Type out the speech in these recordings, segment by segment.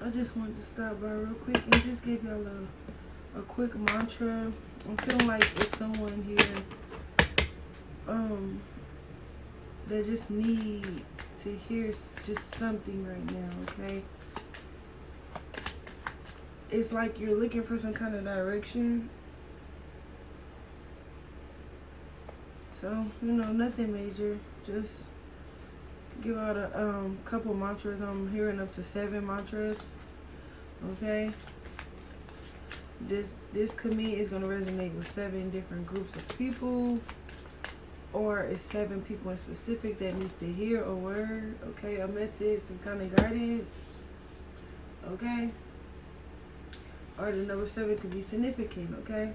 I just wanted to stop by real quick and just give y'all a quick mantra. I'm feeling like it's someone here that just need to hear just something right now, okay? It's like you're looking for some kind of direction. So, nothing major. Just give out a couple mantras. I'm hearing up to 7 mantras. Okay. This commit is gonna resonate with 7 different groups of people, or it's 7 people in specific that needs to hear a word. Okay, a message, some kind of guidance. Okay. Or the number 7 could be significant. Okay.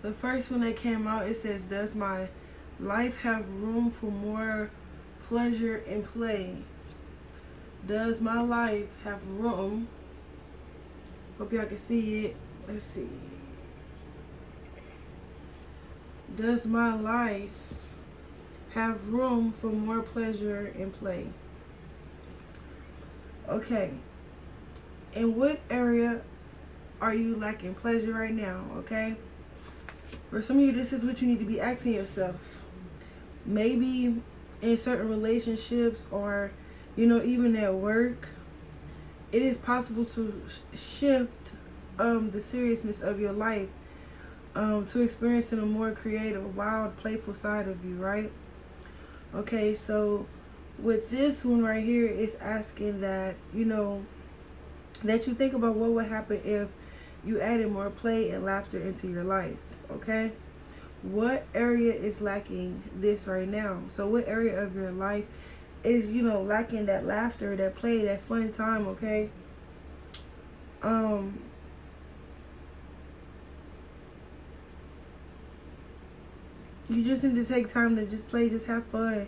The first one that came out, it says, does my life have room for more pleasure and play? Does my life have room? Hope y'all can see it. Let's see. Does my life have room for more pleasure and play? Okay. In what area are you lacking pleasure right now? Okay. For some of you, this is what you need to be asking yourself. Maybe in certain relationships, or even at work, it is possible to shift the seriousness of your life to experiencing a more creative, wild, playful side of you, right? Okay, so with this one right here, it's asking that that you think about what would happen if you added more play and laughter into your life. Okay, what area is lacking this right now? So what area of your life is lacking that laughter, that play, that fun time? Okay, you just need to take time to just play, just have fun.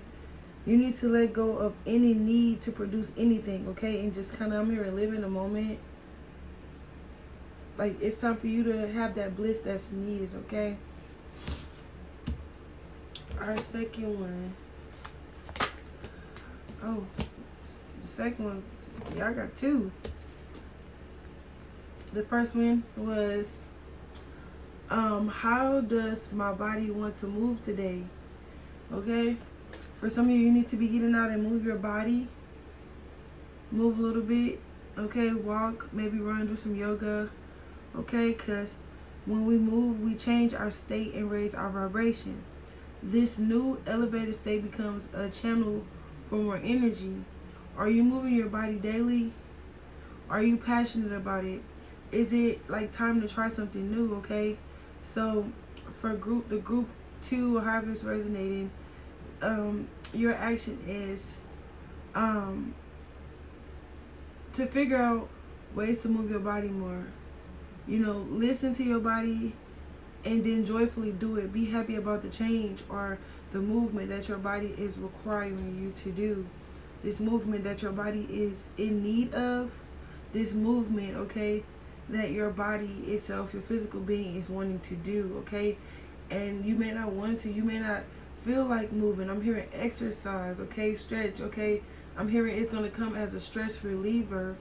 You need to let go of any need to produce anything, okay? And just kind of, I'm here to live in the moment. Like, it's time for you to have that bliss that's needed, okay? Our second one. Oh, the second one, y'all got 2. The first one was, how does my body want to move today? Okay? For some of you, you need to be getting out and move your body. Move a little bit, okay? Walk, maybe run, do some yoga. Okay, because when we move, we change our state and raise our vibration. This new elevated state becomes a channel for more energy. Are you moving your body daily? Are you passionate about it? Is it like time to try something new? Okay, so for the group 2, or however it's resonating, your action is to figure out ways to move your body more. Listen to your body and then joyfully do it. Be happy about the change or the movement that your body is requiring you to do. This movement that your body is in need of. This movement, okay, that your body itself, your physical being, is wanting to do, okay? And you may not want to. You may not feel like moving. I'm hearing exercise, okay? Stretch, okay? I'm hearing it's going to come as a stress reliever.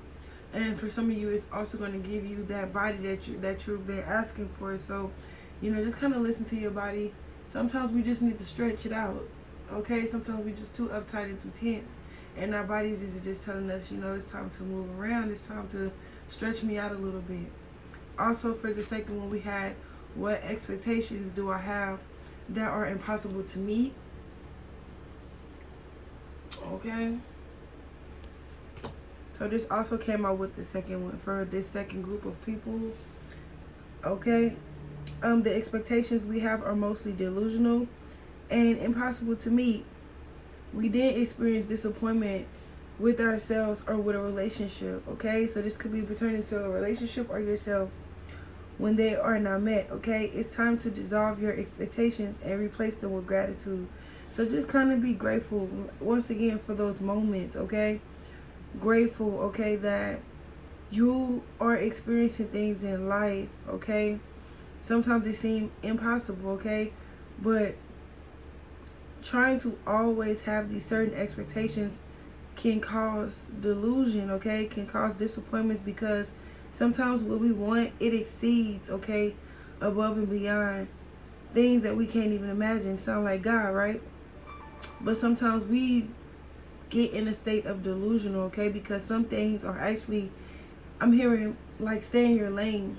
And for some of you, it's also going to give you that body that you've been asking for. So, just kind of listen to your body. Sometimes we just need to stretch it out, okay? Sometimes we're just too uptight and too tense. And our bodies is just telling us, it's time to move around. It's time to stretch me out a little bit. Also, for the second one, we had, what expectations do I have that are impossible to meet? Okay. So this also came out with the second one for this second group of people. Okay. The expectations we have are mostly delusional and impossible to meet. We did experience disappointment with ourselves or with a relationship. Okay. So this could be pertaining to a relationship or yourself when they are not met. Okay. It's time to dissolve your expectations and replace them with gratitude. So just kind of be grateful once again for those moments. Okay. Grateful, okay, that you are experiencing things in life, okay? Sometimes they seem impossible, okay? But trying to always have these certain expectations can cause delusion, okay, can cause disappointments, because sometimes what we want, it exceeds, okay, above and beyond things that we can't even imagine. Sound like God, right? But sometimes we get in a state of delusional, okay, because some things are actually, I'm hearing like, stay in your lane.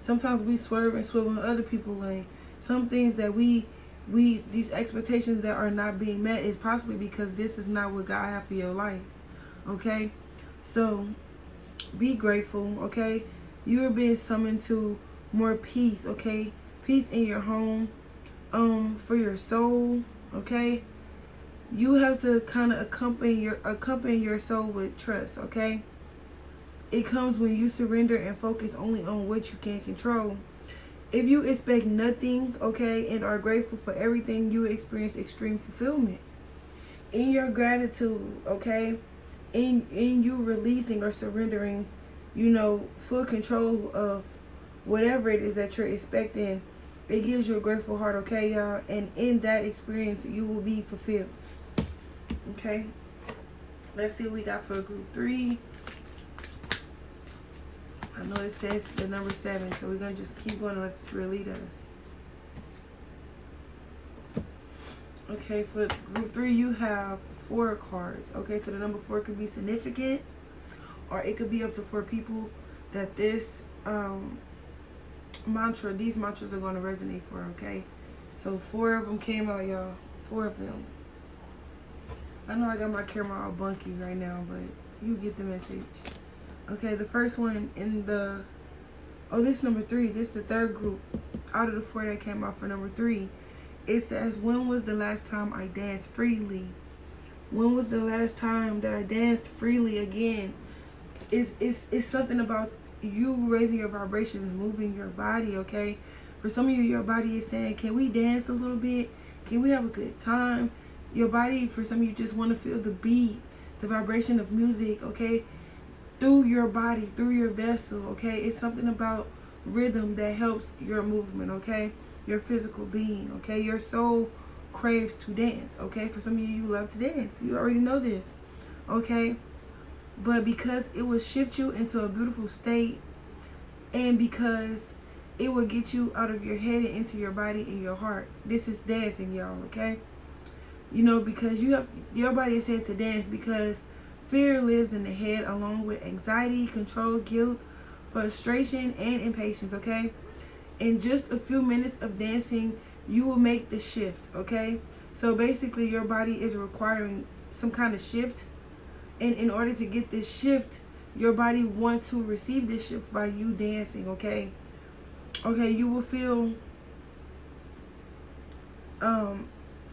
Sometimes we swerve and swivel in other people's lane. Some things that we these expectations that are not being met is possibly because this is not what God has for your life, okay? So be grateful, okay? You are being summoned to more peace, okay? Peace in your home, for your soul, okay? You have to kind of accompany your soul with trust, okay? It comes when you surrender and focus only on what you can control. If you expect nothing, okay, and are grateful for everything, you experience extreme fulfillment. In your gratitude, okay, in you releasing or surrendering, full control of whatever it is that you're expecting, it gives you a grateful heart, okay, y'all? And in that experience, you will be fulfilled, okay? Let's see what we got for group 3. I know it says the number 7, so we're going to just keep going and let the Spirit lead us. Okay, for group 3, you have 4 cards. Okay, so the number 4 could be significant, or it could be up to 4 people that this these mantras are going to resonate for, okay? So 4 of them came out, y'all. 4 of them. I know I got my camera all bunky right now, but you get the message. Okay, the first one in the, this is number 3. This is the 3rd group out of the 4 that came out for number 3. It says, when was the last time I danced freely? When was the last time that I danced freely again? It's something about you raising your vibrations and moving your body, okay? For some of you, your body is saying, can we dance a little bit? Can we have a good time? Your body, for some of you, just want to feel the beat, the vibration of music, okay? Through your body, through your vessel, okay? It's something about rhythm that helps your movement, okay? Your physical being, okay? Your soul craves to dance, okay? For some of you, you love to dance. You already know this, okay? But because it will shift you into a beautiful state, and because it will get you out of your head and into your body and your heart. This is dancing, y'all, okay? Because your body is said to dance because fear lives in the head, along with anxiety, control, guilt, frustration, and impatience, okay? In just a few minutes of dancing, you will make the shift, okay? So basically, your body is requiring some kind of shift. And in order to get this shift, your body wants to receive this shift by you dancing, okay? Okay, you will feel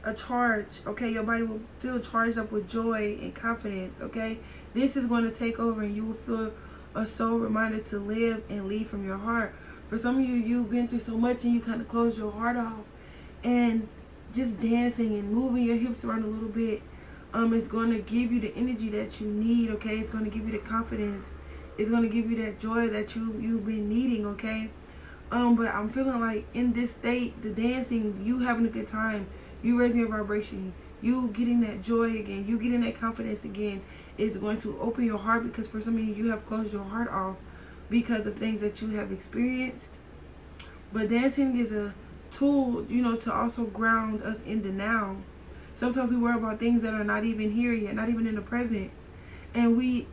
a charge, okay? Your body will feel charged up with joy and confidence, okay? This is going to take over, and you will feel a soul reminder to live and lead from your heart. For some of you, you've been through so much and you kind of close your heart off, and just dancing and moving your hips around a little bit is going to give you the energy that you need, okay? It's going to give you the confidence. It's going to give you that joy that you've been needing, okay? But I'm feeling like in this state, the dancing, you having a good time, you raising your vibration, you getting that joy again, you getting that confidence again, is going to open your heart, because for some of you, you have closed your heart off because of things that you have experienced. But dancing is a tool, to also ground us in the now. Sometimes we worry about things that are not even here yet, not even in the present, and we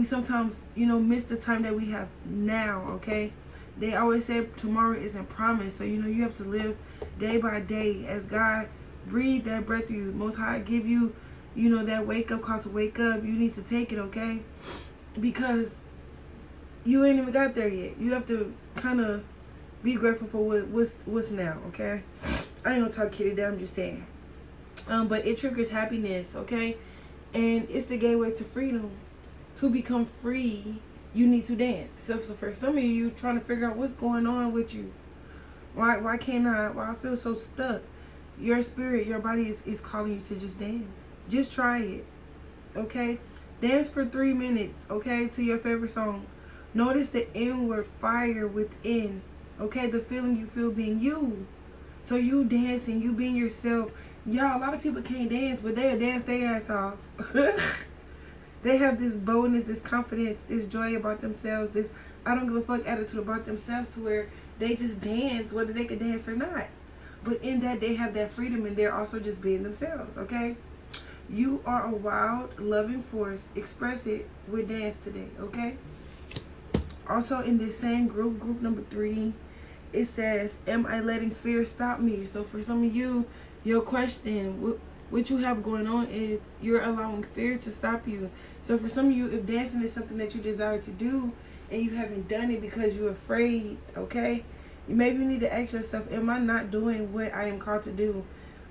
sometimes miss the time that we have now, okay? They always say tomorrow isn't promised, so you have to live day by day as God breathe that breath through you. Most High give you that wake up call to wake up. You need to take it, okay? Because you ain't even got there yet. You have to kind of be grateful for what's now, okay? I ain't gonna talk kitty down, I'm just saying. But it triggers happiness, okay? And it's the gateway to freedom. To become free, you need to dance. So for some of you, trying to figure out what's going on with you. Why can't why I feel so stuck? Your spirit, your body is calling you to just dance. Just try it, okay? Dance for 3 minutes, okay, to your favorite song. Notice the inward fire within, okay? The feeling you feel being you. So you dancing, you being yourself, Y'all, a lot of people can't dance, but they'll dance their ass off. They have this boldness, this confidence, this joy about themselves, this I don't give a fuck attitude about themselves, to where they just dance whether they can dance or not. But in that, they have that freedom, and they're also just being themselves, okay? You are a wild, loving force. Express it with dance today, okay? Also, in this same group number 3, it says, am I letting fear stop me? So for some of you, your question, what you have going on is you're allowing fear to stop you. So for some of you, if dancing is something that you desire to do and you haven't done it because you're afraid, okay? Maybe you need to ask yourself, am I not doing what I am called to do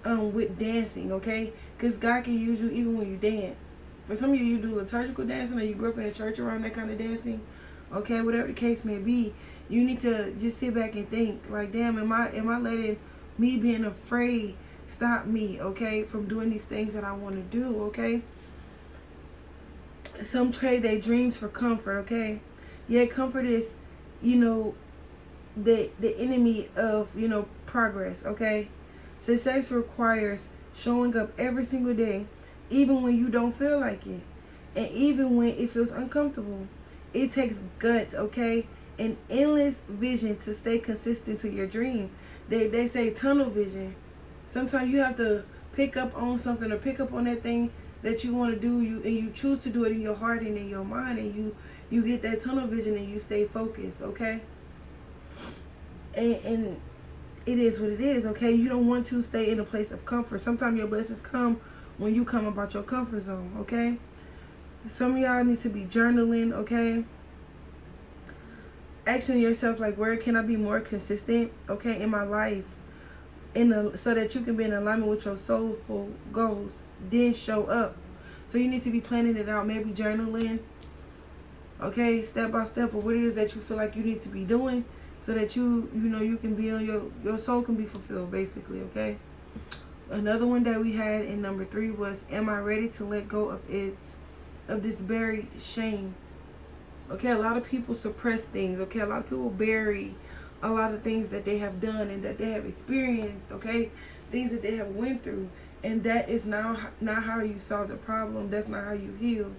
with dancing, okay? Because God can use you even when you dance. For some of you, you do liturgical dancing, or you grew up in a church around that kind of dancing, okay? Whatever the case may be, you need to just sit back and think, like, damn, am I letting me being afraid stop me, okay, from doing these things that I want to do, okay? Some trade their dreams for comfort, okay? Yeah, comfort is, you know, the enemy of, you know, progress, okay? Success requires showing up every single day, even when you don't feel like it, and even when it feels uncomfortable. It takes guts, okay, and endless vision to stay consistent to your dream. They say tunnel vision. Sometimes you have to pick up on something, or pick up on that thing that you want to do, and you choose to do it in your heart and in your mind, and you get that tunnel vision and you stay focused, okay? And it is what it is, okay? You don't want to stay in a place of comfort. Sometimes your blessings come when you come about your comfort zone, okay? Some of y'all need to be journaling, okay? Asking yourself, like, where can I be more consistent, okay, in my life, so that you can be in alignment with your soulful goals, then show up. So you need to be planning it out, maybe journaling, okay, step by step, or what it is that you feel like you need to be doing, so that you know you can be on your soul can be fulfilled, basically, okay? Another one that we had in number 3 was, am I ready to let go of this buried shame? Okay, a lot of people suppress things, okay? A lot of people bury a lot of things that they have done and that they have experienced, okay? Things that they have went through, and that is not how you solve the problem. That's not how you heal.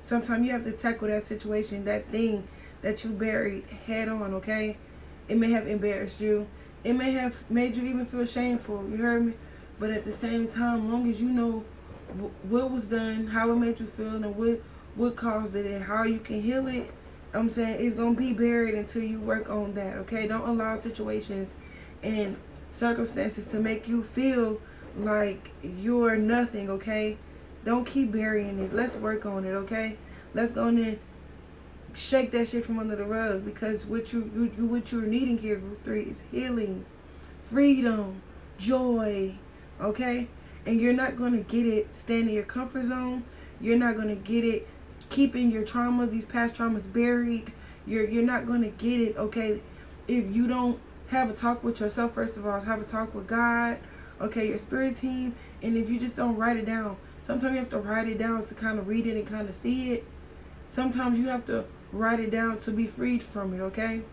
Sometimes you have to tackle that situation, that thing that you buried, head on, okay? It may have embarrassed you. It may have made you even feel shameful. You heard me? But at the same time, long as you know what was done, how it made you feel, and what caused it, and how you can heal it, I'm saying it's going to be buried until you work on that, okay? Don't allow situations and circumstances to make you feel like you're nothing, okay? Don't keep burying it. Let's work on it, okay? Let's go in and shake that shit from under the rug, because what you're needing here, group 3, is healing, freedom, joy, okay? And you're not going to get it staying in your comfort zone. You're not going to get it keeping your traumas, these past traumas, buried. You're not going to get it, okay, if you don't have a talk with yourself. First of all, have a talk with God, okay, your spirit team. And if you just don't write it down, sometimes you have to write it down to kind of read it and kind of see it. Sometimes you have to write it down to be freed from it, okay?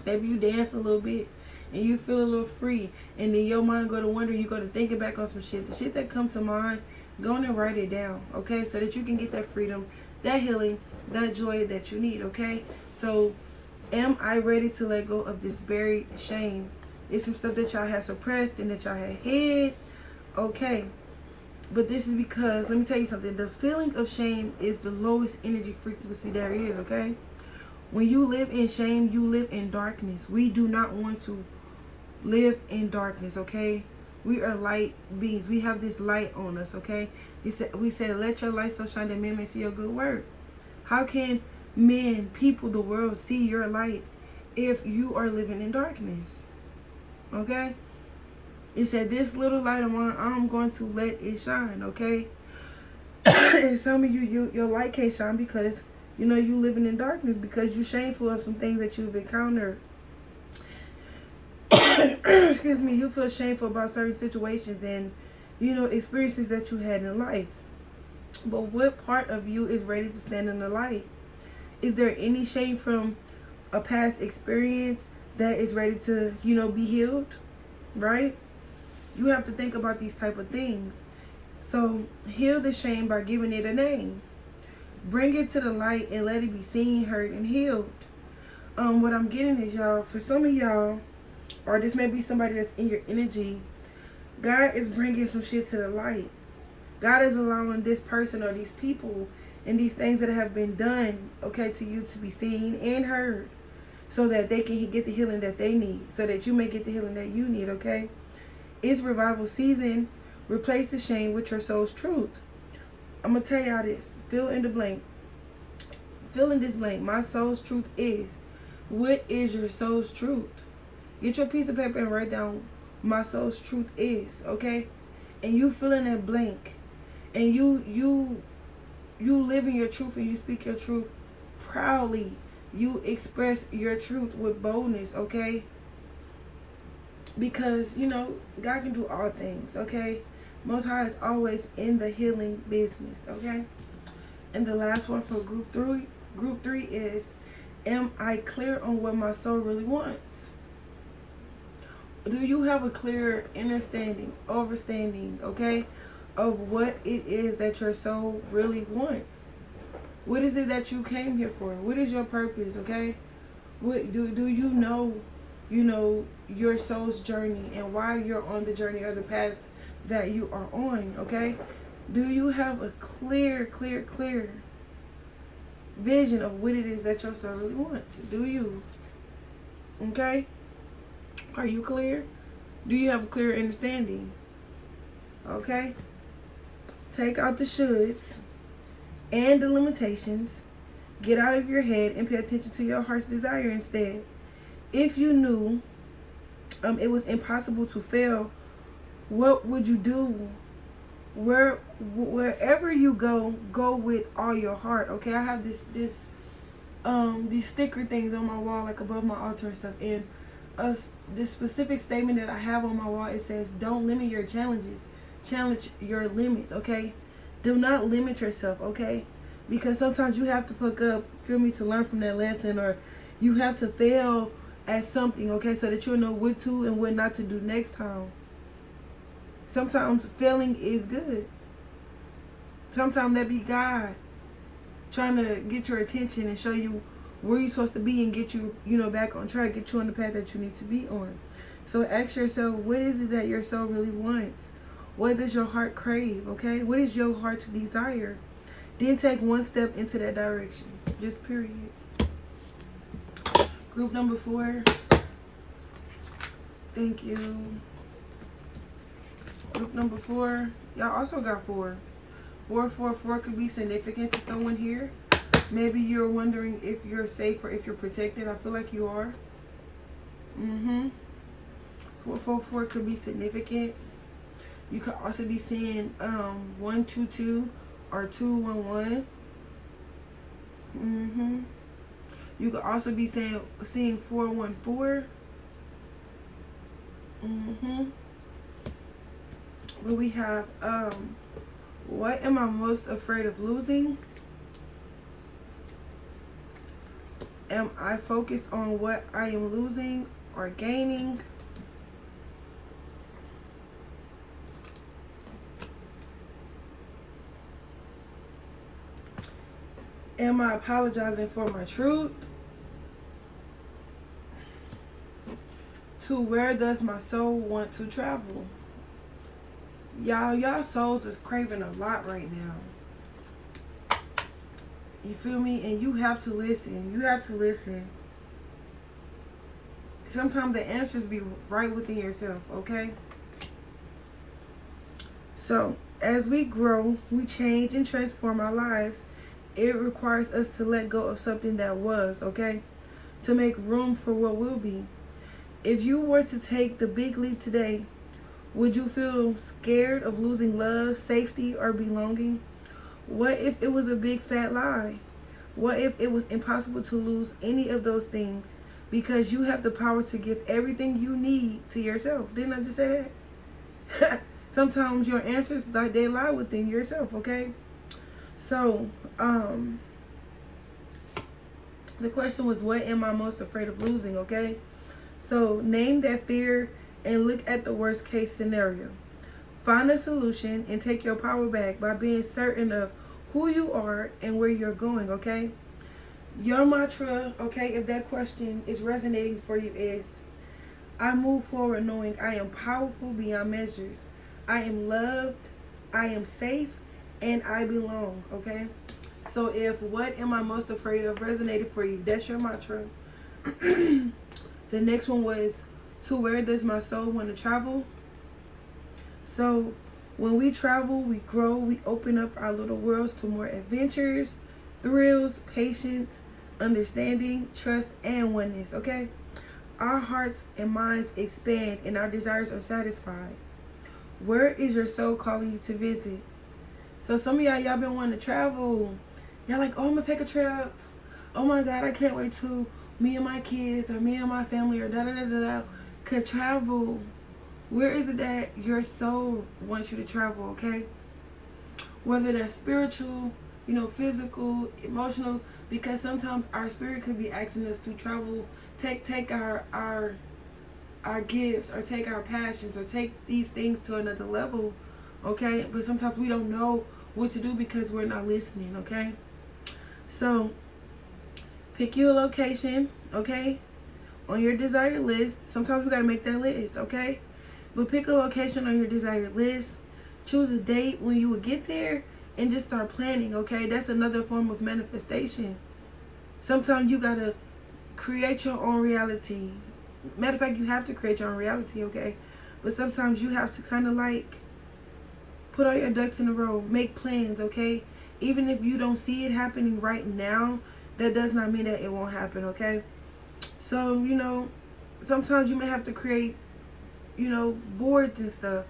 Maybe you dance a little bit and you feel a little free, and then your mind go to wonder, you go to thinking back on some shit. The shit that comes to mind, go on and write it down, okay? So that you can get that freedom, that healing, that joy that you need, okay? So, am I ready to let go of this buried shame? It's some stuff that y'all had suppressed and that y'all had hid, okay? But this is because, let me tell you something, the feeling of shame is the lowest energy frequency there is, okay? When you live in shame, you live in darkness. We do not want to live in darkness, okay? We are light beings. We have this light on us, okay? We said, let your light so shine that men may see your good work. How can men, people, the world see your light if you are living in darkness? Okay? It said, this little light of mine, I'm going to let it shine, okay? And some of you, your light can't shine because, you know, you living in darkness, because you're shameful of some things that you've encountered. Excuse me, you feel shameful about certain situations and, you know, experiences that you had in life. But what part of you is ready to stand in the light? Is there any shame from a past experience that is ready to, you know, be healed? Right? You have to think about these type of things. So heal the shame by giving it a name. Bring it to the light and let it be seen, heard, and healed. What I'm getting is, y'all, for some of y'all, or this may be somebody that's in your energy, God is bringing some shit to the light. God is allowing this person or these people and these things that have been done, okay, to you to be seen and heard, so that they can get the healing that they need, so that you may get the healing that you need, okay? It's revival season. Replace the shame with your soul's truth. I'm going to tell y'all this. Fill in the blank. Fill in this blank. My soul's truth is. What is your soul's truth? Get your piece of paper and write down my soul's truth is, okay? And you fill in that blank. And you live in your truth and you speak your truth proudly. You express your truth with boldness, okay? Because, you know, God can do all things, okay? Most High is always in the healing business, okay? And the last one for group three is, am I clear on what my soul really wants? Do you have a clear understanding, okay, of what it is that your soul really wants? What is it that you came here for? What is your purpose, okay? What do you know your soul's journey and why you're on the journey or the path that you are on, okay? Do you have a clear vision of what it is that your soul really wants? Do you? Okay? Are you clear? Do you have a clear understanding? Okay? Take out the shoulds and the limitations. Get out of your head and pay attention to your heart's desire instead. If you knew it was impossible to fail, what would you do? Wherever you go with all your heart, okay? I have these sticker things on my wall, like above my altar and stuff, and this specific statement that I have on my wall, it says, don't limit your challenges, challenge your limits, okay? Do not limit yourself, okay? Because sometimes you have to fuck up, feel me, to learn from that lesson, or you have to fail at something, okay, so that you'll know what to and what not to do next time. Sometimes failing is good. Sometimes that be God trying to get your attention and show you where you're supposed to be and get you, back on track, get you on the path that you need to be on. So ask yourself, what is it that your soul really wants? What does your heart crave, okay? What is your heart's desire? Then take one step into that direction. Just period. Group number 4. Thank you. Group number 4. Y'all also got 4. 4 could be significant to someone here. Maybe you're wondering if you're safe or if you're protected. I feel like you are. 444 could be significant. You could also be seeing 122 or 211. You could also be seeing 414. But we have what am I most afraid of losing? Am I focused on what I am losing or gaining? Am I apologizing for my truth? To where does my soul want to travel? Y'all souls is craving a lot right now. You feel me? And you have to listen. You have to listen. Sometimes the answers be right within yourself, okay? So, as we grow, we change and transform our lives. It requires us to let go of something that was, okay? To make room for what will be. If you were to take the big leap today, would you feel scared of losing love, safety, or belonging? What if it was a big fat lie? What if it was impossible to lose any of those things because you have the power to give everything you need to yourself? Didn't I just say that? Sometimes your answers, they lie within yourself, okay? So, the question was, what am I most afraid of losing, okay? So, name that fear and look at the worst case scenario. Find a solution and take your power back by being certain of who you are and where you're going, okay? Your mantra, okay, if that question is resonating for you, is I move forward knowing I am powerful beyond measures. I am loved, I am safe, and I belong, okay? So if what am I most afraid of resonated for you, that's your mantra. The next one was, to where does my soul want to travel? So when we travel, we grow, we open up our little worlds to more adventures, thrills, patience, understanding, trust, and oneness, okay? Our hearts and minds expand and our desires are satisfied. Where is your soul calling you to visit? So some of y'all been wanting to travel. Y'all like, oh, I'm gonna take a trip. Oh my God, I can't wait to me and my kids or me and my family or da-da-da-da-da could travel. Where is it that your soul wants you to travel, okay? Whether that's spiritual, physical, emotional, because sometimes our spirit could be asking us to travel, take our gifts or take our passions or take these things to another level, okay? But sometimes we don't know what to do because we're not listening, okay? So pick your location, okay, on your desired list. Sometimes we got to make that list, okay? But pick a location on your desired list. Choose a date when you will get there and just start planning, okay? That's another form of manifestation. Sometimes you got to create your own reality. Matter of fact, you have to create your own reality, okay? But sometimes you have to kind of like put all your ducks in a row. Make plans, okay? Even if you don't see it happening right now, that does not mean that it won't happen, okay? So, sometimes you may have to create, boards and stuff.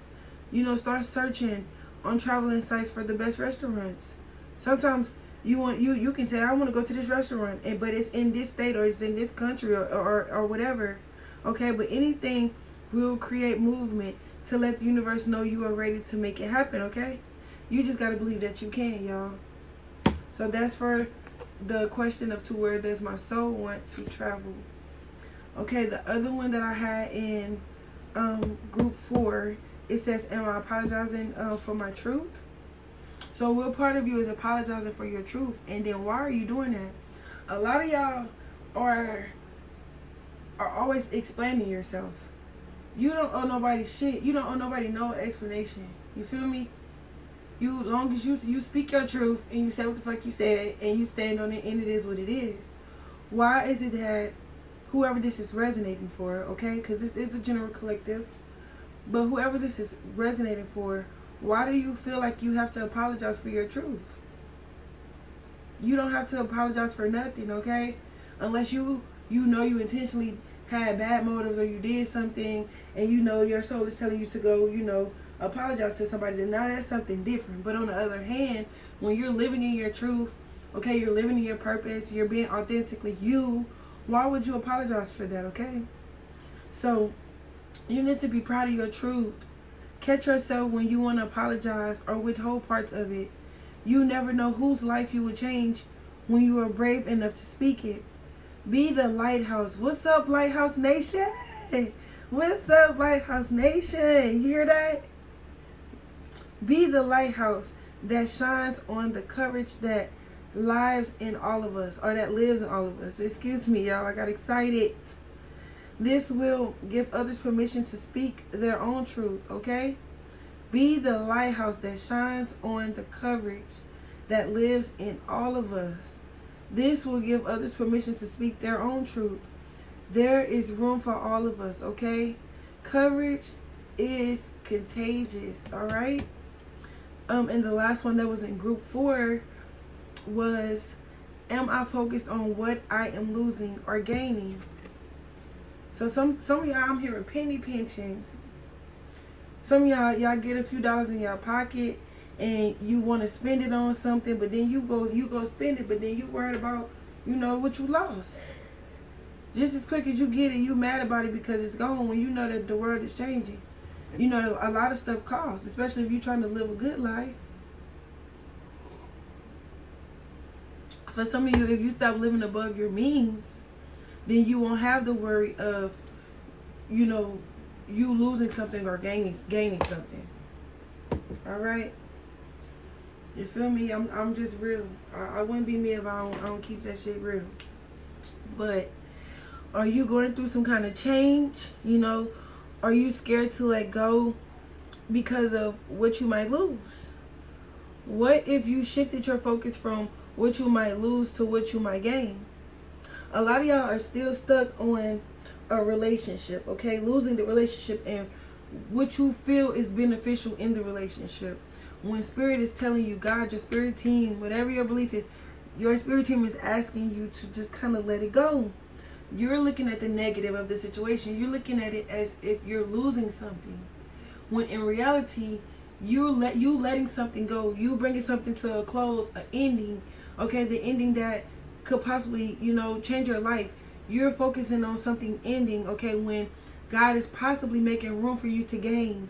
Start searching on traveling sites for the best restaurants. Sometimes you can say, I want to go to this restaurant, but it's in this state or it's in this country or whatever, okay? But anything will create movement to let the universe know you are ready to make it happen, okay? You just got to believe that you can, y'all. So that's for the question of to where does my soul want to travel. Okay, the other one that I had in group 4, it says, am I apologizing for my truth? So what part of you is apologizing for your truth? And then why are you doing that? A lot of y'all are always explaining yourself. You don't owe nobody shit. You don't owe nobody no explanation. You feel me? Long as you speak your truth and you say what the fuck you said and you stand on it and it is what it is. Why is it that whoever this is resonating for, okay? Because this is a general collective. But whoever this is resonating for, why do you feel like you have to apologize for your truth? You don't have to apologize for nothing, okay? Unless you intentionally had bad motives or you did something and your soul is telling you to go, apologize to somebody, then now that's something different. But on the other hand, when you're living in your truth, okay, you're living in your purpose, you're being authentically you, why would you apologize for that, okay? So you need to be proud of your truth. Catch yourself when you want to apologize or withhold parts of it. You never know whose life you would change when you are brave enough to speak it. Be the lighthouse. What's up, Lighthouse Nation? What's up, Lighthouse Nation? You hear that? Be the lighthouse that shines on the courage that lives in all of us, or that lives in all of us. Excuse me, y'all. I got excited. This will give others permission to speak their own truth, okay? Be the lighthouse that shines on the courage that lives in all of us. This will give others permission to speak their own truth. There is room for all of us, okay? Courage is contagious, all right? And the last one that was in group 4 was, am I focused on what I am losing or gaining? So some of y'all, I'm hearing penny pinching. Some of y'all get a few dollars in your pocket and you want to spend it on something, but then you go spend it, but then you worried about what you lost. Just as quick as you get it, you mad about it because it's gone, when you know that the world is changing. A lot of stuff costs, especially if you're trying to live a good life. For some of you, if you stop living above your means, then you won't have the worry of, you losing something or gaining something. All right. You feel me? I'm just real. I wouldn't be me if I don't keep that shit real. But are you going through some kind of change? You know, are you scared to let go because of what you might lose? What if you shifted your focus from what you might lose to what you might gain? A lot of y'all are still stuck on a relationship, okay? Losing the relationship and what you feel is beneficial in the relationship. When spirit is telling you, God, your spirit team, whatever your belief is, your spirit team is asking you to just kind of let it go. You're looking at the negative of the situation. You're looking at it as if you're losing something. When in reality, you letting something go, you bringing something to a close, an ending, okay, the ending that could possibly, you know, change your life. You're focusing on something ending, okay, when God is possibly making room for you to gain.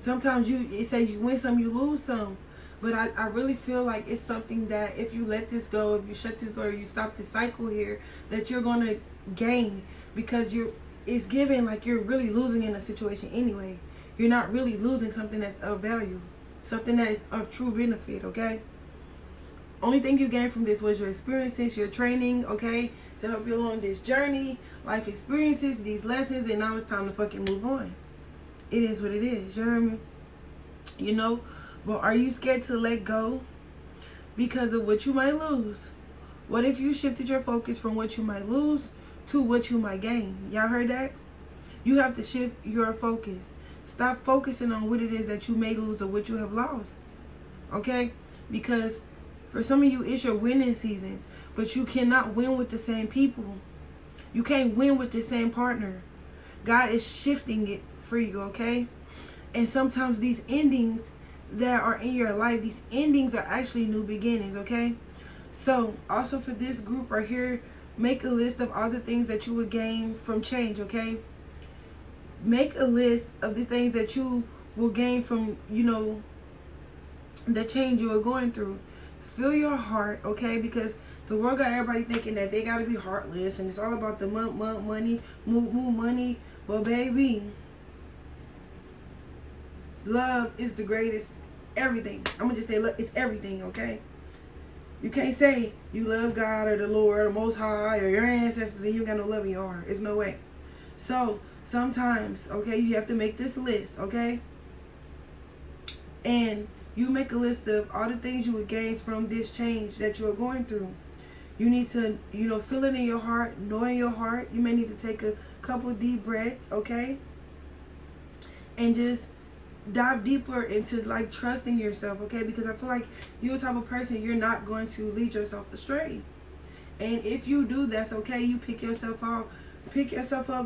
Sometimes it says you win some, you lose some. But I really feel like it's something that if you let this go, if you shut this door, you stop the cycle here, that you're going to gain. Because it's given like you're really losing in a situation anyway. You're not really losing something that's of value. Something that is of true benefit, okay? Only thing you gained from this was your experiences, your training, okay? To help you along this journey, life experiences, these lessons, and now it's time to fucking move on. It is what it is, you heard me? You know? But are you scared to let go because of what you might lose? What if you shifted your focus from what you might lose to what you might gain? Y'all heard that? You have to shift your focus. Stop focusing on what it is that you may lose or what you have lost. Okay? Because for some of you, it's your winning season. But you cannot win with the same people. You can't win with the same partner. God is shifting it for you, okay? And sometimes these endings that are in your life, these endings are actually new beginnings, okay? So also for this group right here, make a list of all the things that you would gain from change, okay? Make a list of the things that you will gain from, you know, the change you are going through. Fill your heart, okay? Because the world got everybody thinking that they got to be heartless and it's all about the money, move money. Well, baby, love is the greatest everything. I'm gonna just say, look, it's everything, okay? You can't say you love God or the Lord or Most High or your ancestors and you got no love in your heart. It's no way. So sometimes, okay, you have to make this list, okay? And you make a list of all the things you would gain from this change that you're going through. You need to, you know, feel it in your heart, know in your heart. You may need to take a couple deep breaths, okay? And just dive deeper into like trusting yourself, okay? Because I feel like you're the type of person, you're not going to lead yourself astray. And if you do, that's okay. You pick yourself up,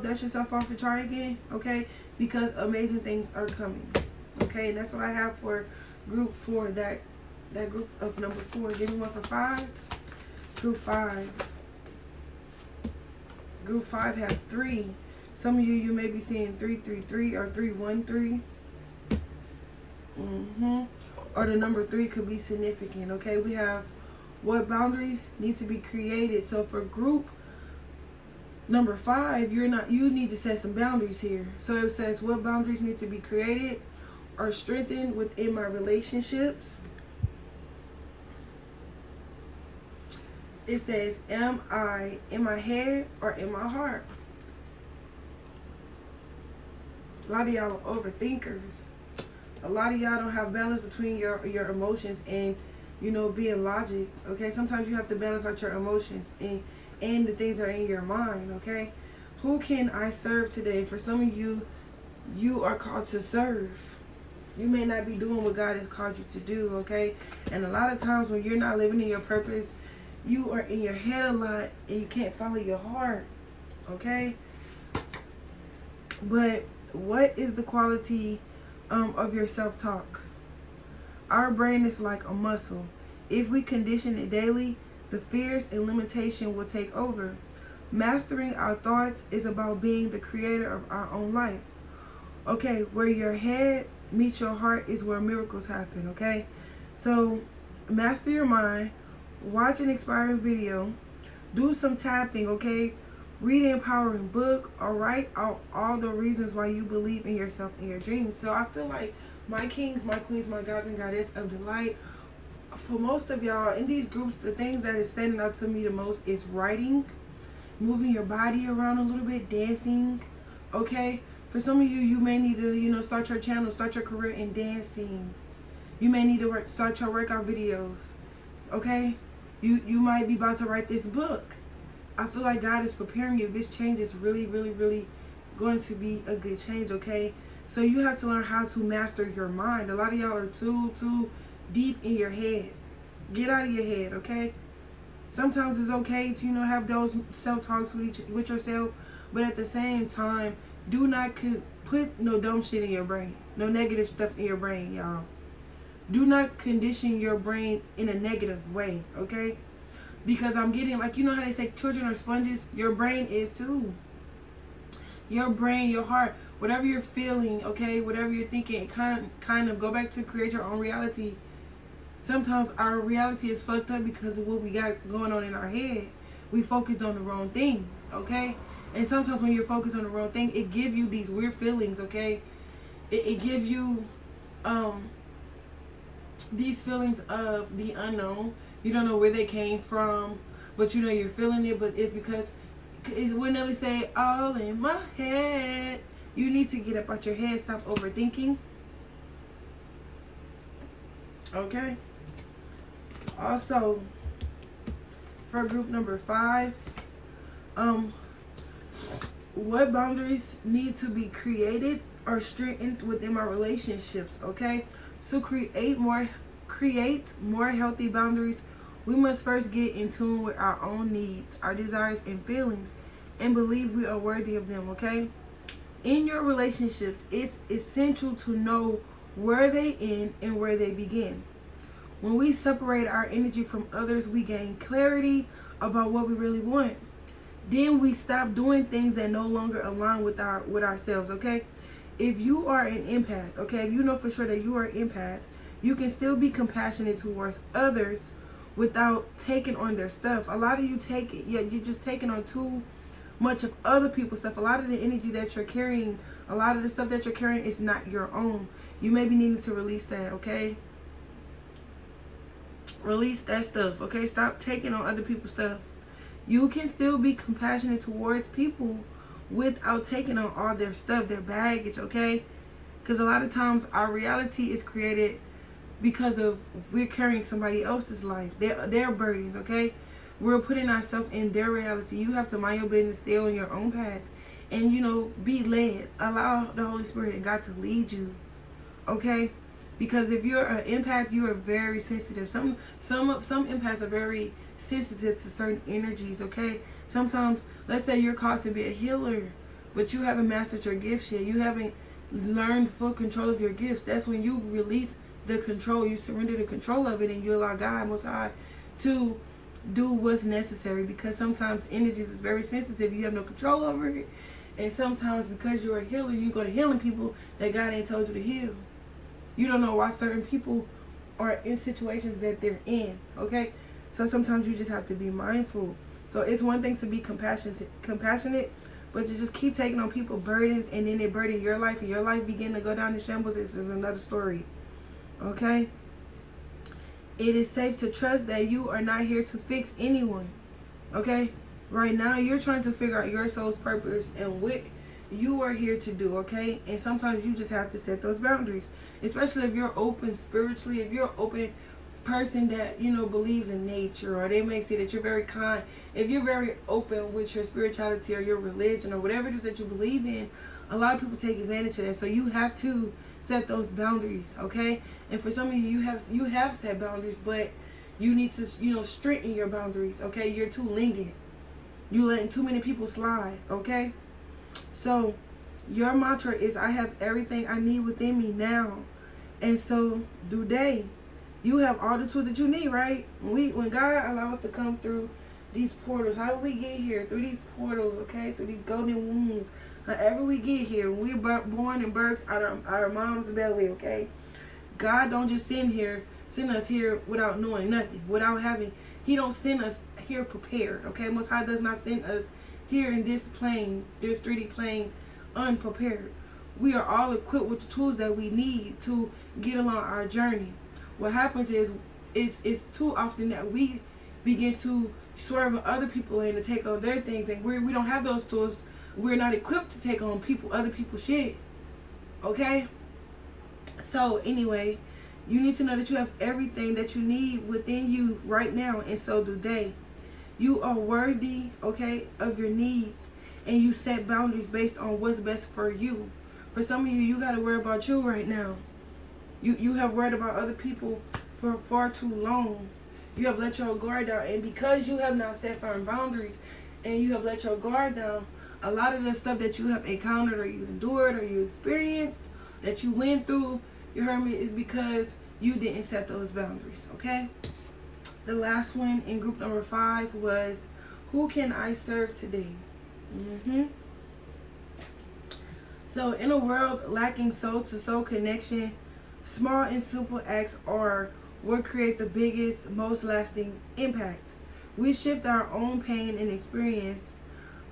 dust yourself off and try again, okay? Because amazing things are coming, okay? And that's what I have for group 4, that group of number 4. Give me one for 5. Group 5. Group 5 have 3. Some of you may be seeing 333 or 313. Or the number 3 could be significant, okay? We have what boundaries need to be created. So for group number 5, you need to set some boundaries here. So it says what boundaries need to be created or strengthened within my relationships. It says, am I in my head or in my heart? A lot of y'all are overthinkers. A lot of y'all don't have balance between your emotions and, you know, being logic, okay? Sometimes you have to balance out your emotions and the things that are in your mind, okay? Who can I serve today? For some of you, you are called to serve. You may not be doing what God has called you to do, okay? And a lot of times when you're not living in your purpose, you are in your head a lot and you can't follow your heart, okay? But what is the quality of your self-talk? Our brain is like a muscle. If we condition it daily, the fears and limitation will take over. Mastering our thoughts is about being the creator of our own life. Okay, where your head meets your heart is where miracles happen, okay? So master your mind, watch an inspiring video, do some tapping, okay? read an empowering book, or write out all the reasons why you believe in yourself and your dreams. So I feel like my kings, my queens, my gods and goddess of the light, for most of y'all in these groups, the things that is standing out to me the most is writing, moving your body around a little bit, dancing. Okay, for some of you, you may need to start your channel, start your career in dancing. You may need to start your workout videos. Okay, you might be about to write this book. I feel like God is preparing you. This change is really, really, really going to be a good change. Okay, so you have to learn how to master your mind. A lot of y'all are too deep in your head. Get out of your head. Okay, sometimes it's okay to have those self-talks with yourself, but at the same time, do not put no dumb shit in your brain, no negative stuff in your brain, y'all. Do not condition your brain in a negative way, okay? Because I'm getting, like, how they say children are sponges? Your brain is too. Your brain, your heart, whatever you're feeling, okay, whatever you're thinking, kind of go back to create your own reality. Sometimes our reality is fucked up because of what we got going on in our head. We focused on the wrong thing, okay? And sometimes when you're focused on the wrong thing, it gives you these weird feelings, okay? It gives you these feelings of the unknown. You don't know where they came from, but you're feeling it. But it's because it's when Nelly say, all in my head. You need to get up out your head, stop overthinking. Okay. Also, for group number 5, what boundaries need to be created or strengthened within my relationships? Okay, so create more healthy boundaries. We must first get in tune with our own needs, our desires and feelings, and believe we are worthy of them. Okay, in your relationships, it's essential to know where they end and where they begin. When we separate our energy from others, we gain clarity about what we really want. Then we stop doing things that no longer align with ourselves. Okay, if you are an empath, okay, if you know for sure that you are an empath, you can still be compassionate towards others without taking on their stuff. A lot of you you're just taking on too much of other people's stuff. A lot of the energy that you're carrying, a lot of the stuff that you're carrying is not your own. You may be needing to release that. Okay, release that stuff. Okay, stop taking on other people's stuff. You can still be compassionate towards people without taking on all their stuff, their baggage, okay? Because a lot of times our reality is created because of we're carrying somebody else's life, their burdens, okay? We're putting ourselves in their reality. You have to mind your business, stay on your own path, and be led. Allow the Holy Spirit and God to lead you, okay? Because if you're an empath, you are very sensitive. Some empaths are very sensitive to certain energies, okay? Sometimes, let's say you're called to be a healer, but you haven't mastered your gifts yet. You haven't learned full control of your gifts. That's when you release the control. You surrender the control of it, and you allow God, Most High, to do what's necessary. Because sometimes energies is very sensitive. You have no control over it. And sometimes because you're a healer, you go to healing people that God ain't told you to heal. You don't know why certain people are in situations that they're in, okay? So sometimes you just have to be mindful. So it's one thing to be compassionate, but to just keep taking on people's burdens and then they burden your life and your life begin to go down in shambles. This is another story, okay? It is safe to trust that you are not here to fix anyone, okay? Right now, you're trying to figure out your soul's purpose and what you are here to do, okay? And sometimes you just have to set those boundaries, especially if you're open spiritually, if you're an open person that believes in nature, or they may say that you're very kind. If you're very open with your spirituality or your religion or whatever it is that you believe in, a lot of people take advantage of that. So you have to set those boundaries, okay? And for some of you, you have set boundaries, but you need to straighten your boundaries, okay? You're too lenient. You letting too many people slide, okay? So your mantra is, I have everything I need within me now. And so do they. You have all the tools that you need, right? When God allows us to come through these portals, how do we get here? Through these portals, okay? Through these golden wombs. However we get here, when we're born and birthed out of our mom's belly, okay? God don't just send us here without knowing nothing, without having. He don't send us here prepared, okay? Most High does not send us here in this plane, this 3D plane, unprepared. We are all equipped with the tools that we need to get along our journey. What happens is it's too often that we begin to swerve other people in to take on their things, and we don't have those tools. We're not equipped to take on other people's shit. Okay? So anyway, you need to know that you have everything that you need within you right now, and so do they. You are worthy, okay, of your needs, and you set boundaries based on what's best for you. For some of you, you got to worry about you right now. You have worried about other people for far too long. You have let your guard down, and because you have not set firm boundaries and you have let your guard down, a lot of the stuff that you have encountered or you endured or you experienced, that you went through, you heard me, is because you didn't set those boundaries, okay? The last one in group number 5 was, who can I serve today? So in a world lacking soul-to-soul connection, small and simple acts are what create the biggest, most lasting impact. We shift our own pain and experience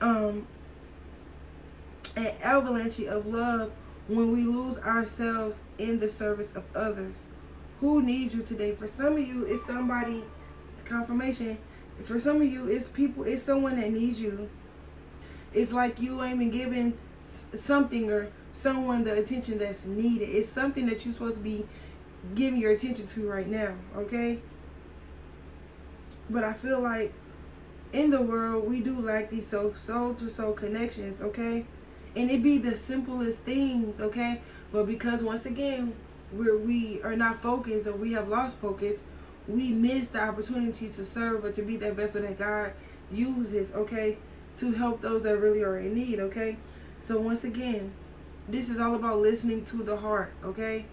an avalanche of love when we lose ourselves in the service of others. Who needs you today? For some of you, it's somebody, confirmation. For some of you, it's people, it's someone that needs you. It's like you ain't been giving something or someone the attention that's needed. It's something that you're supposed to be giving your attention to right now, okay? But I feel like in the world, we do lack these soul-to-soul connections, okay? And it be the simplest things, okay? But because once again, we are not focused, or we have lost focus, we miss the opportunity to serve or to be that vessel that God uses, okay, to help those that really are in need, okay? So once again, this is all about listening to the heart, okay?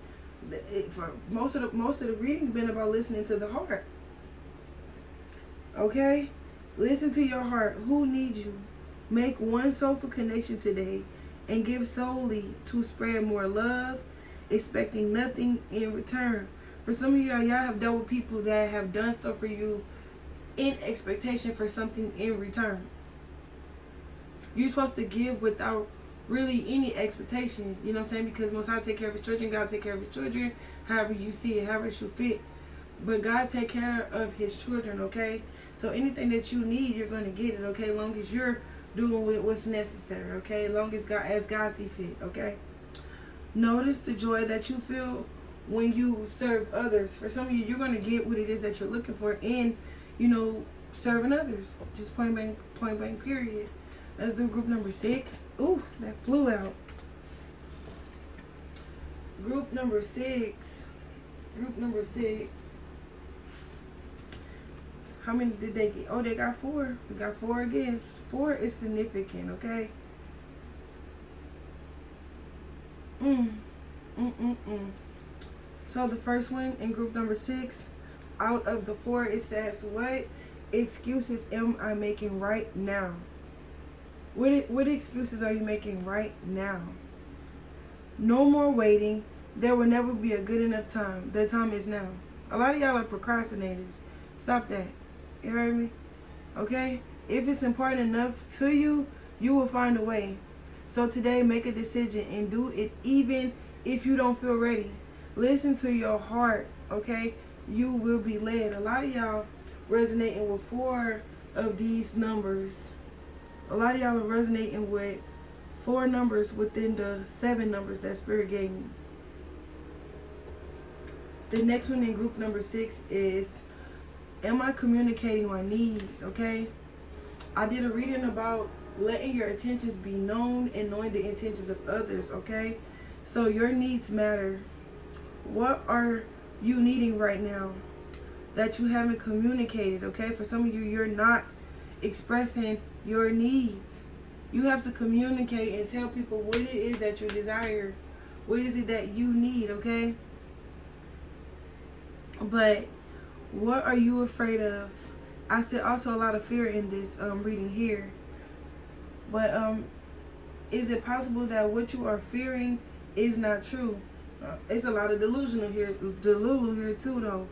For most of the reading been about listening to the heart, okay? Listen to your heart. Who needs you? Make one soulful connection today and give solely to spread more love, expecting nothing in return. For some of y'all have dealt with people that have done stuff for you in expectation for something in return. You're supposed to give without really any expectation, you know what I'm saying? Because Most High take care of his children, God take care of his children, however you see it, however you fit. But God take care of his children, okay? So anything that you need, you're going to get it, okay? As long as you're doing what's necessary, okay? As long as God see fit, okay? Notice the joy that you feel when you serve others. For some of you, you're going to get what it is that you're looking for in, you know, serving others. Just point blank, period. Let's do group number 6. Ooh, that flew out. Group number 6. How many did they get? Oh, they got 4. We got 4 again. 4 is significant, okay? So the first one in group number 6, out of the 4, it says, what excuses am I making right now? What excuses are you making right now? No more waiting. There will never be a good enough time. The time is now. A lot of y'all are procrastinators. Stop that. You heard me? Okay? If it's important enough to you, you will find a way. So today, make a decision and do it even if you don't feel ready. Listen to your heart, okay? You will be led. A lot of y'all resonating with 4 of these numbers. A lot of y'all are resonating with 4 numbers within the 7 numbers that Spirit gave me. The next one in group number 6 is, am I communicating my needs, okay? I did a reading about letting your intentions be known and knowing the intentions of others, okay? So your needs matter. What are you needing right now that you haven't communicated, okay? For some of you, you're not expressing your needs. You have to communicate and tell people what it is that you desire. What is it that you need, okay? But what are you afraid of? I said also a lot of fear in this reading here. But is it possible that what you are fearing is not true? It's a lot of delulu here too, though.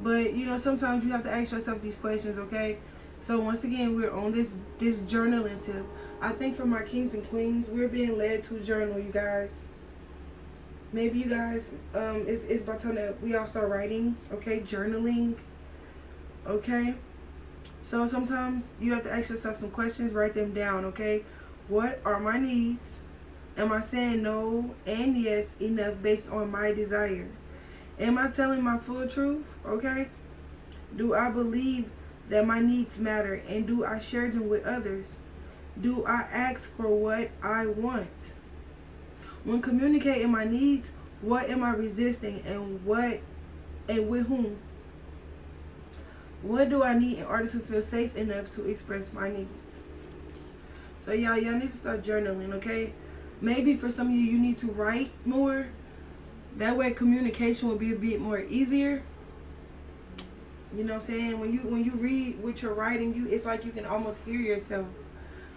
But you know, sometimes you have to ask yourself these questions, okay? So once again, we're on this journaling tip. I think for my kings and queens, we're being led to journal, you guys. Maybe you guys, it's about time that we all start writing, okay? Journaling, okay? So sometimes you have to ask yourself some questions, write them down, okay? What are my needs? Am I saying no and yes enough based on my desire? Am I telling my full truth, okay? Do I believe that my needs matter, and do I share them with others? Do I ask for what I want? When communicating my needs, what am I resisting, and with whom? What do I need in order to feel safe enough to express my needs? So y'all need to start journaling, okay? Maybe for some of you, you need to write more. That way communication will be a bit more easier. You know what I'm saying? When you read what you're writing, it's like you can almost hear yourself.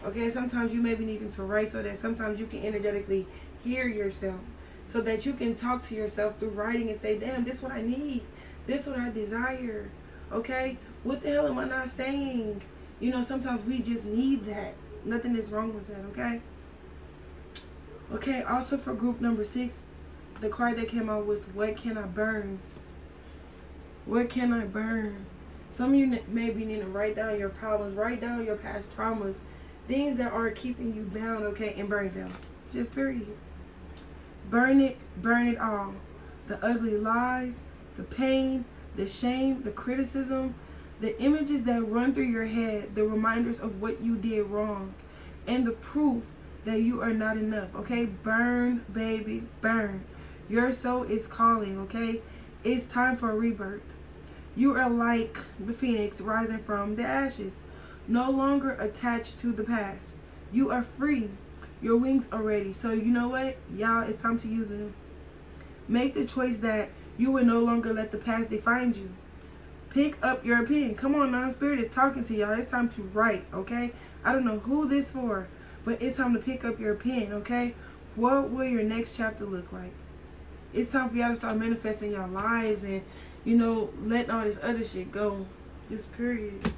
Okay, sometimes you may be needing to write so that sometimes you can energetically hear yourself. So that you can talk to yourself through writing and say, damn, this is what I need. This is what I desire. Okay? What the hell am I not saying? You know, sometimes we just need that. Nothing is wrong with that, okay? Okay, also for group number 6, the card that came out was, what can I burn? What can I burn? Some of you maybe need to write down your problems, write down your past traumas, things that are keeping you bound, okay, and burn them. Just period. Burn it all. The ugly lies, the pain, the shame, the criticism, the images that run through your head, the reminders of what you did wrong, and the proof that you are not enough, okay? Burn, baby, burn. Your soul is calling, okay? It's time for a rebirth. You are like the phoenix rising from the ashes, no longer attached to the past. You are free. Your wings are ready. So you know what? Y'all, it's time to use them. Make the choice that you will no longer let the past define you. Pick up your pen. Come on now, Spirit is talking to y'all. It's time to write, okay? I don't know who this for, but it's time to pick up your pen, okay? What will your next chapter look like? It's time for y'all to start manifesting your lives and, you know, letting all this other shit go. Just period.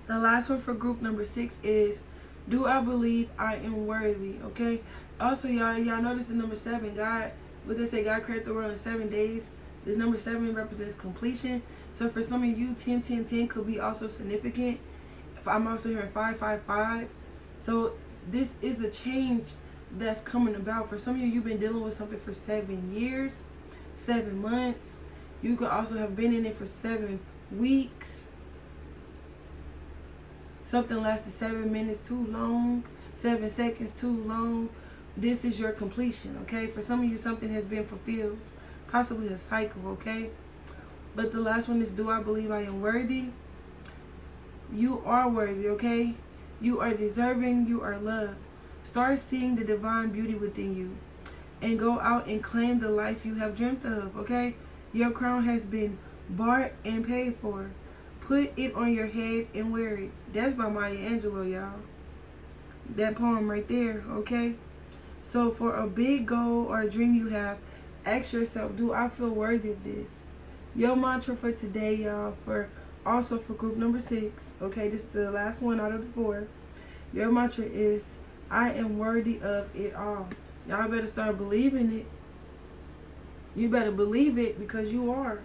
The last one for group number 6 is, do I believe I am worthy? Okay. Also, y'all notice the number 7. God, what they say, God created the world in 7 days. This number 7 represents completion. So for some of you, 10, 10, 10 could be also significant. If I'm also hearing 5, 5, 5. So this is a change that's coming about. For some of you, you've been dealing with something for 7 years, 7 months. You could also have been in it for 7 weeks. Something lasted 7 minutes too long, 7 seconds too long. This is your completion, okay? For some of you, something has been fulfilled, possibly a cycle, okay? But the last one is, do I believe I am worthy? You are worthy, okay? You are deserving, you are loved. Start seeing the divine beauty within you and go out and claim the life you have dreamt of, okay? Your crown has been bought and paid for. Put it on your head and wear it. That's by Maya Angelou, y'all. That poem right there, okay? So for a big goal or a dream you have, ask yourself, do I feel worthy of this? Your mantra for today, y'all, also for group number 6, okay? This is the last one out of the 4. Your mantra is, I am worthy of it all. Y'all better start believing it. You better believe it, because you are.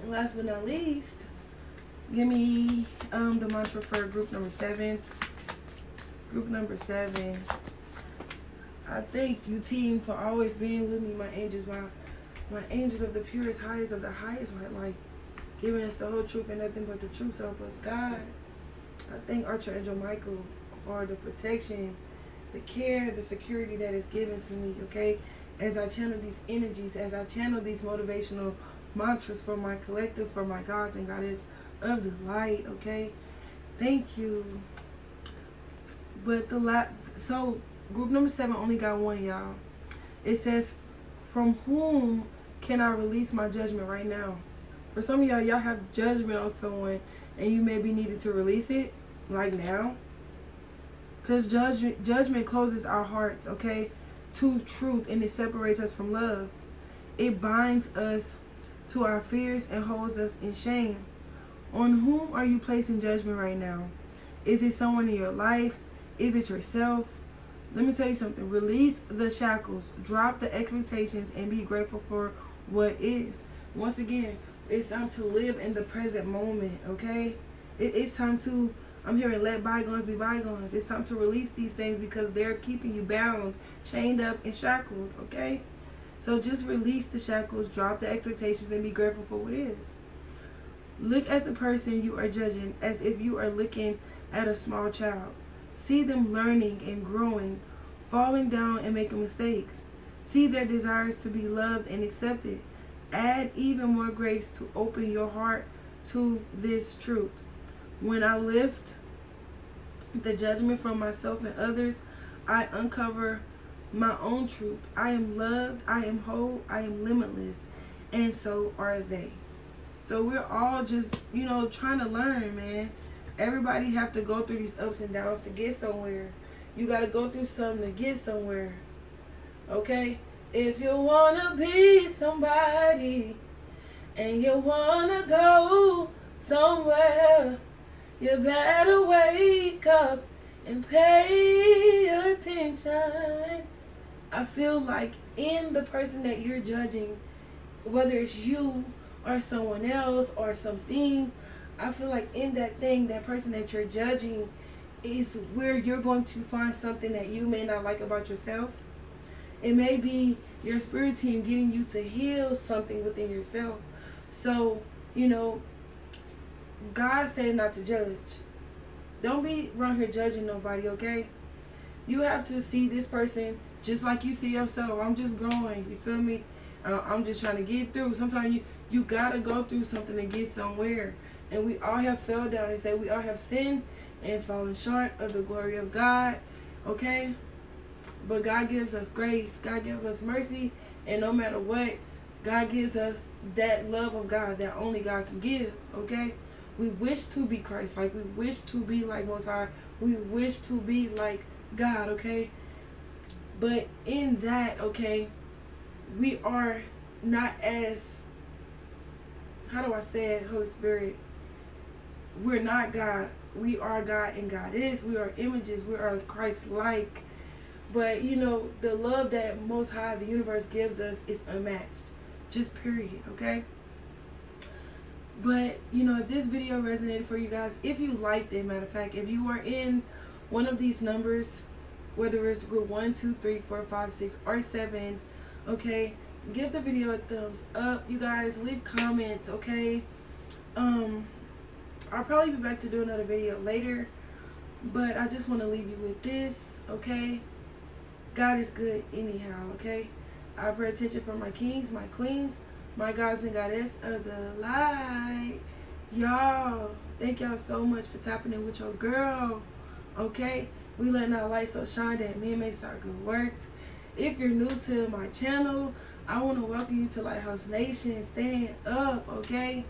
And last but not least, give me the mantra for group number 7. Group number 7. I thank you, team, for always being with me, my angels, my angels of the purest, highest of the highest, like giving us the whole truth and nothing but the truth. So help us, God. I thank Archangel Michael for the protection, the care, the security that is given to me, okay? As I channel these energies, as I channel these motivational mantras for my collective, for my gods and goddess of the light, okay? Thank you. But so group number 7 only got one, y'all. It says, from whom can I release my judgment right now? For some of y'all have judgment on someone and you may be needed to release it like now. Because judgment closes our hearts, okay, to truth, and it separates us from love. It binds us to our fears and holds us in shame. On whom are you placing judgment right now? Is it someone in your life? Is it yourself? Let me tell you something. Release the shackles. Drop the expectations and be grateful for what is. Once again, it's time to live in the present moment, okay? It's time to, I'm hearing, let bygones be bygones. It's time to release these things because they're keeping you bound, chained up, and shackled, okay? So just release the shackles, drop the expectations, and be grateful for what is. Look at the person you are judging as if you are looking at a small child. See them learning and growing, falling down and making mistakes. See their desires to be loved and accepted. Add even more grace to open your heart to this truth. When I lift the judgment from myself and others, I uncover my own truth. I am loved, I am whole, I am limitless, and so are they. So we're all just, trying to learn, man. Everybody have to go through these ups and downs to get somewhere. You got to go through something to get somewhere. Okay? If you want to be somebody and you want to go somewhere, you better wake up and pay attention. I feel like in the person that you're judging, whether it's you or someone else or something, I feel like in that thing, that person that you're judging is where you're going to find something that you may not like about yourself. It may be your spirit team getting you to heal something within yourself. So, God said not to judge. Don't be around here judging nobody, okay? You have to see this person just like you see yourself. I'm just growing, you feel me? I'm just trying to get through. Sometimes you gotta go through something to get somewhere. And we all have fell down. He said we all have sinned and fallen short of the glory of God. Okay? But God gives us grace. God gives us mercy. And no matter what, God gives us that love of God that only God can give. Okay? We wish to be Christ-like. We wish to be like Most High. We wish to be like God. Okay? But in that, okay, we are not as, how do I say it, Holy Spirit? We're not God. We are God and God is. We are images. We are Christ-like. But, the love that Most High, the universe, gives us is unmatched. Just period, okay? But, if this video resonated for you guys, if you liked it, matter of fact, if you are in one of these numbers, whether it's group 1, 2, 3, 4, 5, 6, or 7, okay, give the video a thumbs up. You guys, leave comments, okay? I'll probably be back to do another video later, but I just want to leave you with this, okay? God is good anyhow, okay? I pray attention for my kings, my queens, my gods and goddess of the light. Y'all, thank y'all so much for tapping in with your girl, okay? We letting our light so shine that men may start good works. If you're new to my channel, I want to welcome you to Lighthouse Nation. Stand up, okay?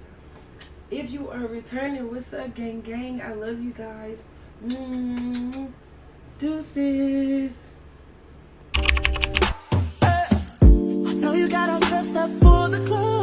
If you are returning, what's up, gang, gang? I love you guys. Deuces. I know you got all dressed up for the club.